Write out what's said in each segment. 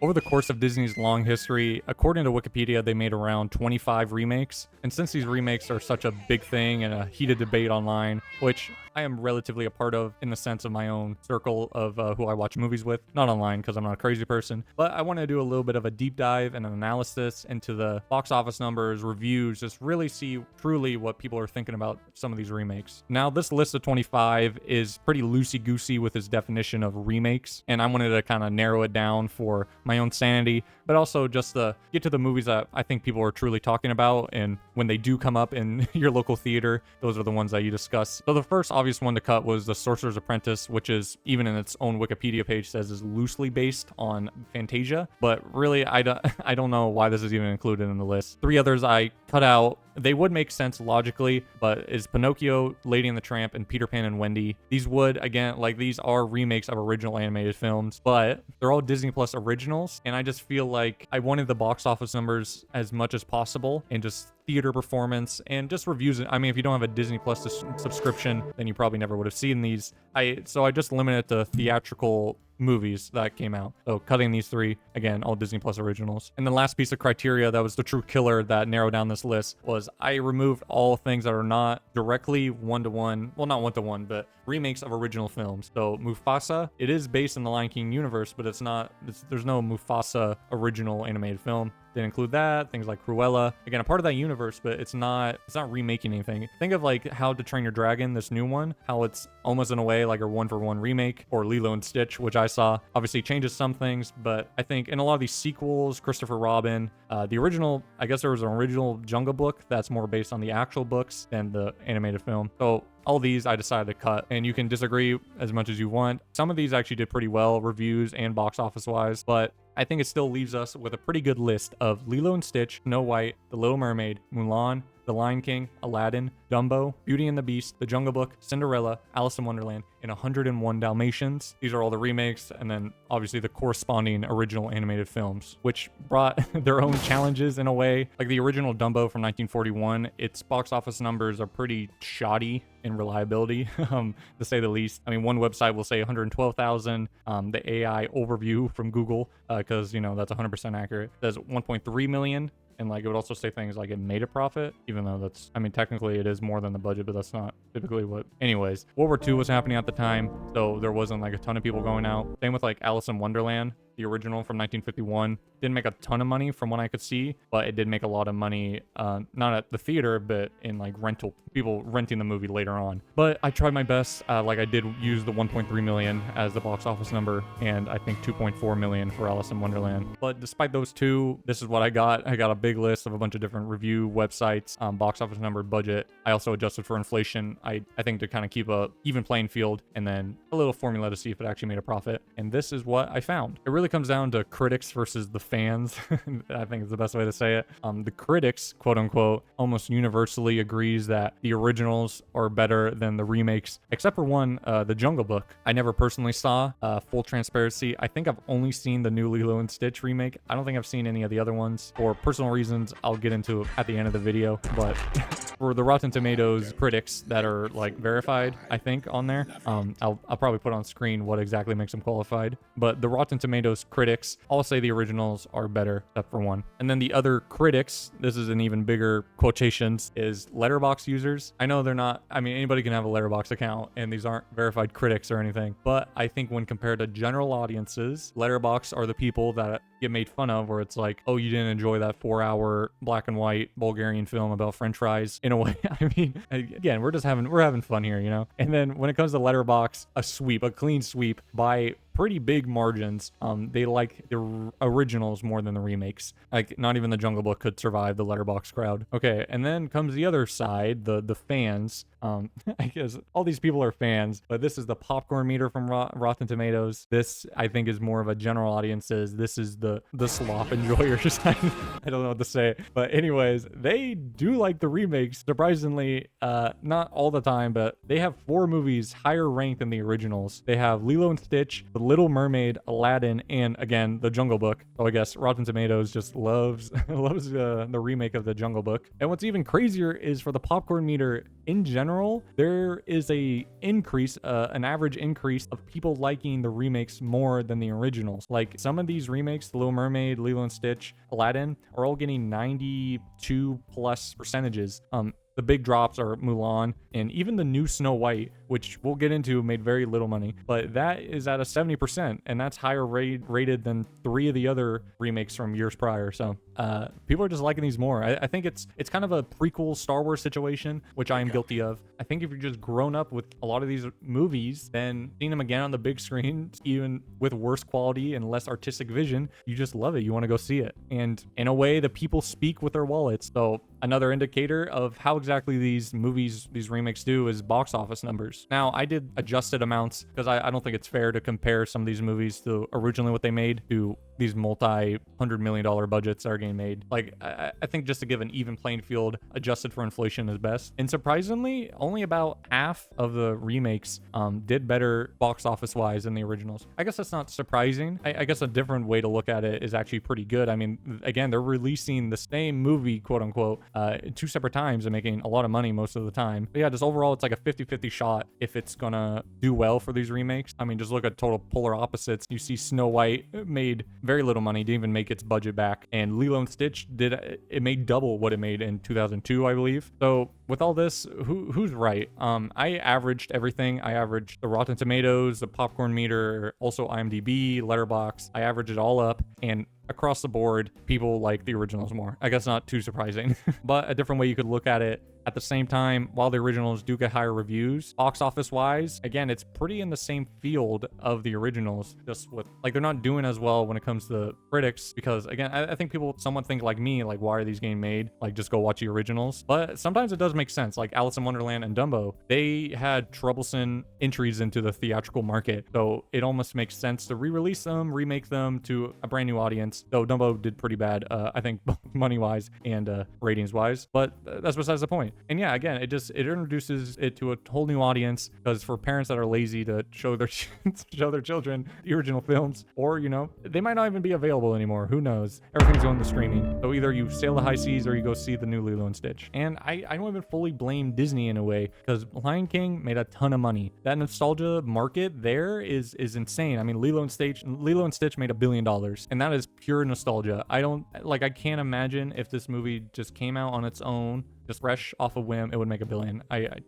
Over the course of Disney's long history, according to Wikipedia, they made around 25 remakes. And since these remakes are such a big thing and a heated debate online, which I am relatively a part of in the sense of my own circle of who I watch movies with, not online because I'm not a crazy person, but I want to do a little bit of a deep dive and an analysis into the box office numbers, reviews, just really see truly what people are thinking about some of these remakes. Now, this list of 25 is pretty loosey-goosey with its definition of remakes, and I wanted to kind of narrow it down for my own sanity, but also just to get to the movies that I think people are truly talking about, and when they do come up in your local theater, those are the ones that you discuss. So the first obvious one to cut was The Sorcerer's Apprentice, which is, even in its own Wikipedia page, says is loosely based on Fantasia, but really I don't know why this is even included in the list. Three others I cut out. They would make sense logically, but is Pinocchio, Lady and the Tramp, and Peter Pan and Wendy. These would, again, like, these are remakes of original animated films, but they're all Disney Plus originals, and I just feel like I wanted the box office numbers as much as possible, and just theater performance, and just reviews. I mean, if you don't have a Disney Plus subscription, then you probably never would have seen these. So I just limited it to theatrical movies that came out. So cutting these three, again, all Disney Plus originals. And the last piece of criteria that was the true killer that narrowed down this list was I removed all things that are not directly one-to-one, well, not one-to-one, but remakes of original films. So Mufasa, it is based in the Lion King universe, but there's no Mufasa original animated film. Didn't include that. Things like Cruella, again, a part of that universe, but it's not remaking anything. Think of like How to Train Your Dragon, this new one, how it's almost in a way like a one-for-one remake, or Lilo and Stitch, which I saw obviously changes some things, but I think in a lot of these sequels, Christopher Robin, the original, I guess there was an original Jungle Book that's more based on the actual books than the animated film. So all these I decided to cut, and you can disagree as much as you want. Some of these actually did pretty well, reviews and box office wise, but I think it still leaves us with a pretty good list of Lilo and Stitch, Snow White, The Little Mermaid, Mulan, The Lion King, Aladdin, Dumbo, Beauty and the Beast, The Jungle Book, Cinderella, Alice in Wonderland, and 101 Dalmatians. These are all the remakes, and then obviously the corresponding original animated films, which brought their own challenges in a way. Like the original Dumbo from 1941, its box office numbers are pretty shoddy in reliability, to say the least. I mean, one website will say 112,000. The AI overview from Google, because, you know, that's 100% accurate, says 1.3 million. And like it would also say things like it made a profit, even though that's, I mean, technically it is more than the budget, but that's not typically what. Anyways, World War II was happening at the time, so there wasn't like a ton of people going out. Same with like Alice in Wonderland, the original from 1951. Didn't make a ton of money from what I could see, but it did make a lot of money, not at the theater, but in like people renting the movie later on. But I tried my best. Like I did use the 1.3 million as the box office number, and I think 2.4 million for Alice in Wonderland. But despite those two, this is what I got. I got a big list of a bunch of different review websites, box office number, budget. I also adjusted for inflation, I think, to kind of keep a even playing field, and then a little formula to see if it actually made a profit. And this is what I found. It really comes down to critics versus the fans. I think is the best way to say it. The critics, quote unquote, almost universally agrees that the originals are better than the remakes, except for one, The Jungle Book. I never personally saw. Full transparency, I think I've only seen the new Lilo and Stitch remake. I don't think I've seen any of the other ones. For personal reasons I'll get into at the end of the video, but for the Rotten Tomatoes critics that are like verified, I think on there, I'll probably put on screen what exactly makes them qualified, but the Rotten Tomatoes critics all say the originals are better, except for one. And then the other critics, this is an even bigger quotations, is Letterboxd users. I know they're not, I mean, anybody can have a Letterboxd account, and these aren't verified critics or anything, but I think when compared to general audiences, Letterboxd are the people that get made fun of, where it's like, oh, you didn't enjoy that 4-hour black and white Bulgarian film about French fries. In a way, I mean, again, we're having fun here, you know. And then when it comes to Letterboxd, a clean sweep by pretty big margins. They like the originals more than the remakes. Like, not even the Jungle Book could survive the Letterboxd crowd. Okay, and then comes the other side, the fans. I guess all these people are fans, but this is the popcorn meter from Rotten Tomatoes. This, I think, is more of a general audiences. This is the slop enjoyers. I don't know what to say. But anyways, they do like the remakes. Surprisingly, not all the time, but they have 4 movies higher ranked than the originals. They have Lilo and Stitch, The Little Mermaid, Aladdin, and again, The Jungle Book. So I guess Rotten Tomatoes just loves the remake of The Jungle Book. And what's even crazier is for the popcorn meter in general, there is an average increase of people liking the remakes more than the originals. Like some of these remakes, Little Mermaid, Lilo and Stitch, Aladdin are all getting 92+ percentages. The big drops are Mulan and even the new Snow White, which we'll get into, made very little money, but that is at a 70%, and that's higher rated than 3 of the other remakes from years prior. So people are just liking these more. I think it's kind of a prequel Star Wars situation, which I am guilty of. I think if you're just grown up with a lot of these movies, then seeing them again on the big screen, even with worse quality and less artistic vision, you just love it. You want to go see it. And in a way, the people speak with their wallets. So another indicator of how exactly these movies, these remakes do is box office numbers. Now, I did adjusted amounts because I don't think it's fair to compare some of these movies to originally what they made to these multi-$100 million budgets that are getting made. Like, I think just to give an even playing field, adjusted for inflation is best. And surprisingly, only about half of the remakes did better box office wise than the originals. I guess that's not surprising. I guess a different way to look at it is actually pretty good. I mean, again, they're releasing the same movie, quote unquote, 2 separate times and making a lot of money most of the time. But yeah, just overall, it's like a 50-50 shot if it's gonna do well for these remakes. I mean, just look at total polar opposites. You see Snow White made very little money, didn't even make its budget back, and Lilo and Stitch made double what it made in 2002, I believe. So with all this, who's right? I averaged everything. I averaged the Rotten Tomatoes, the popcorn meter, also IMDb, Letterboxd. I averaged it all up, and across the board, people like the originals more. I guess not too surprising. But a different way you could look at it, at the same time, while the originals do get higher reviews, box office wise, again, it's pretty in the same field of the originals, just with, like, they're not doing as well when it comes to critics, because again, I think people somewhat think like me, like, why are these getting made? Like, just go watch the originals. But sometimes it does make sense. Like Alice in Wonderland and Dumbo, they had troublesome entries into the theatrical market. So it almost makes sense to re-release them, remake them to a brand new audience. Though Dumbo did pretty bad, I think, money wise and ratings wise, but that's besides the point. And yeah, again, it introduces it to a whole new audience, because for parents that are lazy to show their children the original films, or, you know, they might not even be available anymore. Who knows? Everything's going to streaming. So either you sail the high seas or you go see the new Lilo and Stitch. And I don't even fully blame Disney in a way, because Lion King made a ton of money. That nostalgia market there is insane. I mean, Lilo and Stitch made $1 billion, and that is pure nostalgia. I can't imagine if this movie just came out on its own, just fresh off a whim, it would make $1 billion.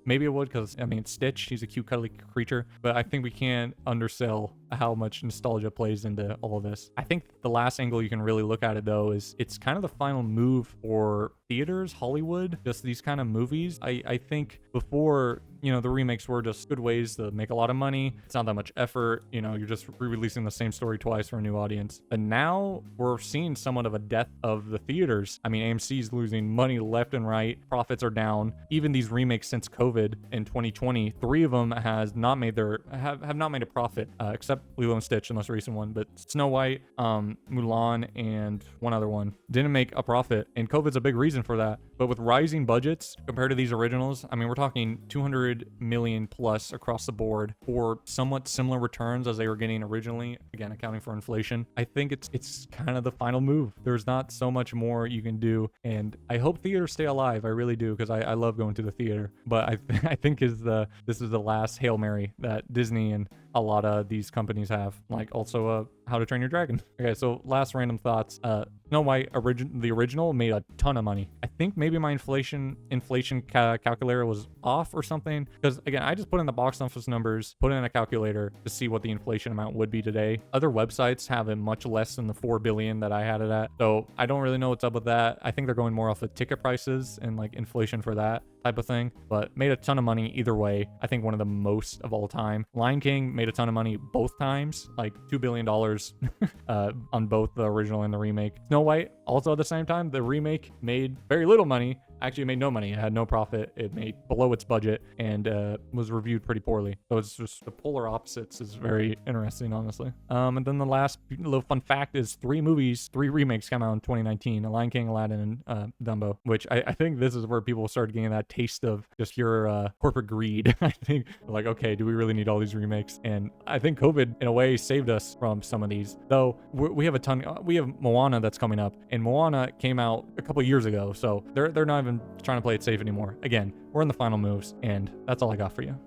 Maybe it would, because I mean, Stitch, he's a cute cuddly creature, but I think we can't undersell how much nostalgia plays into all of this. I think the last angle you can really look at it, though, is it's kind of the final move for theaters, Hollywood, just these kind of movies. I think before, you know, the remakes were just good ways to make a lot of money. It's not that much effort. You know, you're just re-releasing the same story twice for a new audience. But now we're seeing somewhat of a death of the theaters. I mean, AMC's losing money left and right. Profits are down. Even these remakes since COVID in 2020, 3 of them have not made a profit, except Lilo and Stitch, the most recent one. But Snow White, Mulan, and one other one didn't make a profit. And COVID's a big reason for that. But with rising budgets compared to these originals, I mean, we're talking 200 million plus across the board for somewhat similar returns as they were getting originally, again, accounting for inflation. I think it's kind of the final move. There's not so much more you can do, and I hope theaters stay alive. I really do, because I love going to the theater. But I think this is the last Hail Mary that Disney and a lot of these companies have, like also How to Train Your Dragon. Okay, so last random thoughts. Snow White, the original, made a ton of money. I think maybe my inflation calculator was off or something, because again, I just put in the box office numbers, put in a calculator to see what the inflation amount would be today. Other websites have it much less than the 4 billion that I had it at, so I don't really know what's up with that. I think they're going more off of ticket prices and like inflation for that type of thing, but made a ton of money either way. I think one of the most of all time. Lion King made a ton of money both times, like $2 billion on both the original and the remake. Snow White, also at the same time, the remake made very little money. Actually, it made no money. It had no profit. It made below its budget and was reviewed pretty poorly. So it's just the polar opposites is very interesting, honestly. And then the last little fun fact is 3 remakes came out in 2019: Lion King, Aladdin, and Dumbo, which I think this is where people started getting that taste of just your corporate greed. I think, like, okay, do we really need all these remakes? And I think COVID, in a way, saved us from some of these. Though we have a ton. We have Moana that's coming up, and Moana came out a couple years ago, so they're not even trying to play it safe anymore. Again, we're in the final moves, and that's all I got for you.